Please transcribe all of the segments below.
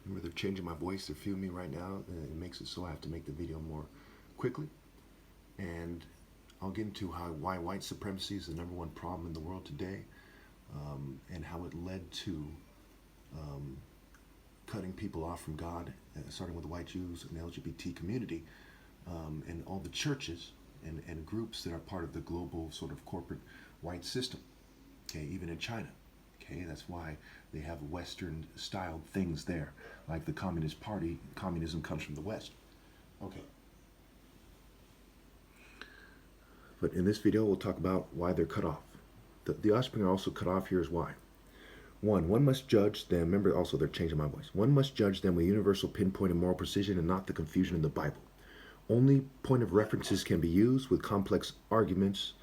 Remember, they're changing my voice. They're filming me right now. And it makes it so I have to make the video more quickly. And I'll get into why white supremacy is the #1 problem in the world today, and how it led to cutting people off from God, starting with the white Jews and the LGBT community, and all the churches and groups that are part of the global sort of corporate white system. Okay, even in China. Okay, that's why they have Western styled things there, like the Communist Party. Communism comes from the West. Okay. But in this video, we'll talk about why they're cut off. The offspring are also cut off. Here's why. One must judge them. Remember, also, they're changing my voice. One must judge them with universal pinpoint and moral precision and not the confusion in the Bible. Only point of references can be used with complex arguments,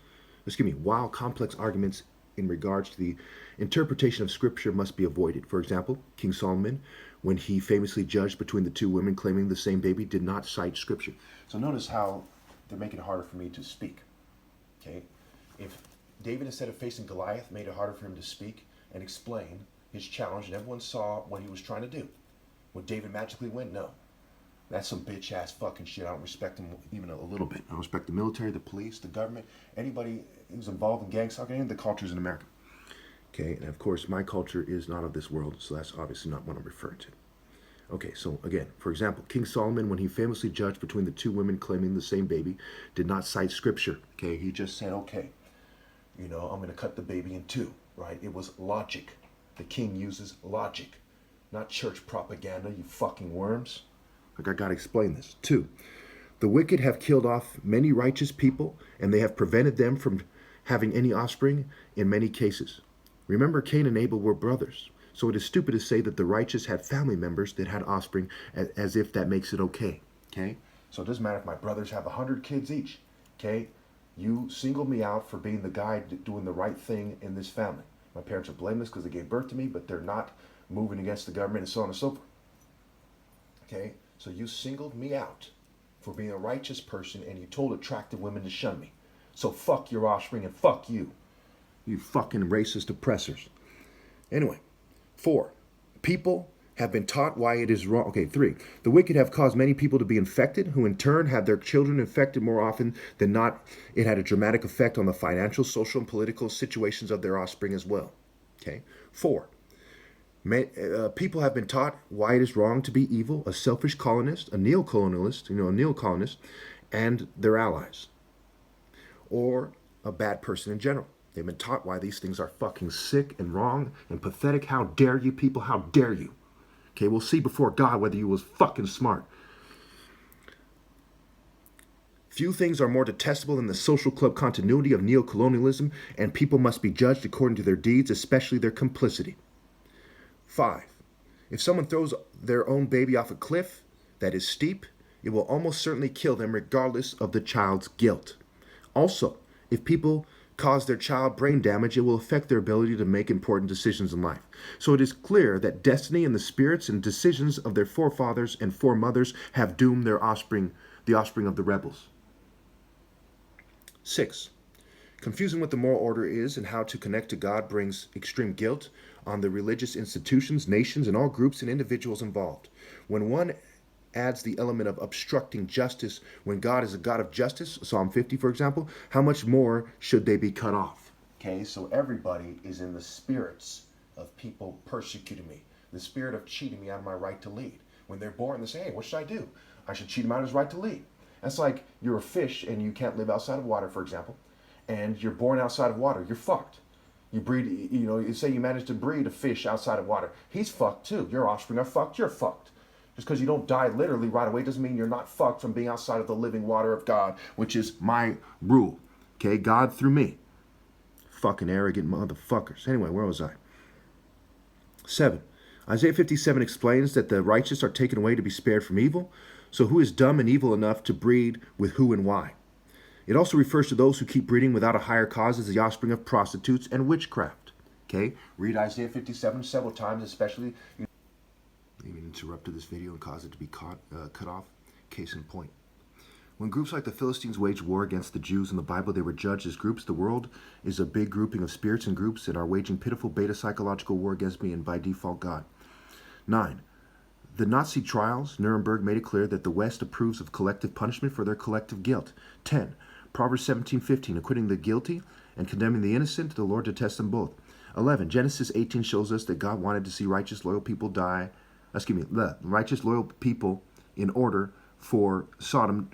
while complex arguments in regards to the interpretation of Scripture must be avoided. For example, King Solomon, when he famously judged between the two women claiming the same baby, did not cite Scripture. So notice how they're making it harder for me to speak. Okay, if David, instead of facing Goliath, made it harder for him to speak and explain his challenge, and everyone saw what he was trying to do, would David magically win? No. That's some bitch ass fucking shit. I don't respect him even a little bit. I don't respect the military, the police, the government, anybody who's involved in gang stalking, any of the cultures in America. Okay, and of course my culture is not of this world, so that's obviously not what I'm referring to. Okay, so again, for example, King Solomon, when he famously judged between the two women claiming the same baby, did not cite Scripture. Okay, he just said, okay, I'm going to cut the baby in two, right? It was logic. The king uses logic, not church propaganda, you fucking worms. Like, I got to explain this. 2, the wicked have killed off many righteous people, and they have prevented them from having any offspring in many cases. Remember, Cain and Abel were brothers. So it is stupid to say that the righteous had family members that had offspring, as if that makes it okay. Okay? So it doesn't matter if my brothers have 100 kids each. Okay? You singled me out for being the guy doing the right thing in this family. My parents are blameless because they gave birth to me, but they're not moving against the government and so on and so forth. Okay? So you singled me out for being a righteous person, and you told attractive women to shun me. So fuck your offspring and fuck you. You fucking racist oppressors. Anyway. 4, people have been taught why it is wrong. Okay, 3, the wicked have caused many people to be infected, who in turn had their children infected more often than not. It had a dramatic effect on the financial, social, and political situations of their offspring as well. Okay, 4, people have been taught why it is wrong to be evil, a selfish colonist, a neocolonist, and their allies, or a bad person in general. They've been taught why these things are fucking sick and wrong and pathetic. How dare you people? How dare you? Okay, we'll see before God whether you was fucking smart. Few things are more detestable than the social club continuity of neocolonialism, and people must be judged according to their deeds, especially their complicity. 5, if someone throws their own baby off a cliff that is steep, it will almost certainly kill them regardless of the child's guilt. Also, if people cause their child brain damage, it will affect their ability to make important decisions in life. So it is clear that destiny and the spirits and decisions of their forefathers and foremothers have doomed their offspring, the offspring of the rebels. 6, confusing what the moral order is and how to connect to God brings extreme guilt on the religious institutions, nations, and all groups and individuals involved. When one adds the element of obstructing justice when God is a God of justice, Psalm 50, for example, how much more should they be cut off? Okay, so everybody is in the spirits of people persecuting me, the spirit of cheating me out of my right to lead. When they're born, they say, hey, what should I do? I should cheat him out of his right to lead. That's like you're a fish and you can't live outside of water, for example, and you're born outside of water. You're fucked. You breed, you say you manage to breed a fish outside of water. He's fucked too. Your offspring are fucked. You're fucked. Just because you don't die literally right away doesn't mean you're not fucked from being outside of the living water of God, which is my rule. Okay, God through me. Fucking arrogant motherfuckers. Anyway, where was I? 7, Isaiah 57 explains that the righteous are taken away to be spared from evil. So who is dumb and evil enough to breed with who and why? It also refers to those who keep breeding without a higher cause as the offspring of prostitutes and witchcraft. Okay, read Isaiah 57 several times, especially. Even interrupted this video and caused it to be cut off. Case in point. When groups like the Philistines waged war against the Jews in the Bible, they were judged as groups. The world is a big grouping of spirits and groups that are waging pitiful beta psychological war against me and by default God. 9. The Nazi trials, Nuremberg, made it clear that the West approves of collective punishment for their collective guilt. 10. Proverbs 17:15, acquitting the guilty and condemning the innocent, the Lord detests them both. 11. Genesis 18 shows us that God wanted to see righteous, loyal people die. The righteous, loyal people in order for Sodom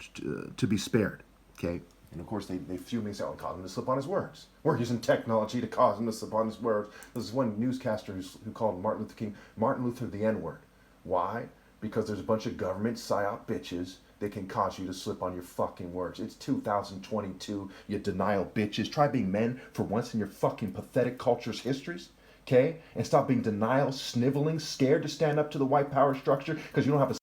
to be spared. Okay? And of course, they fuming out and cause him to slip on his words. We're using technology to cause him to slip on his words. This is one newscaster who called Martin Luther the N-word. Why? Because there's a bunch of government psyop bitches that can cause you to slip on your fucking words. It's 2022, you denial bitches. Try being men for once in your fucking pathetic culture's histories. Okay? And stop being denial, sniveling, scared to stand up to the white power structure because you don't have a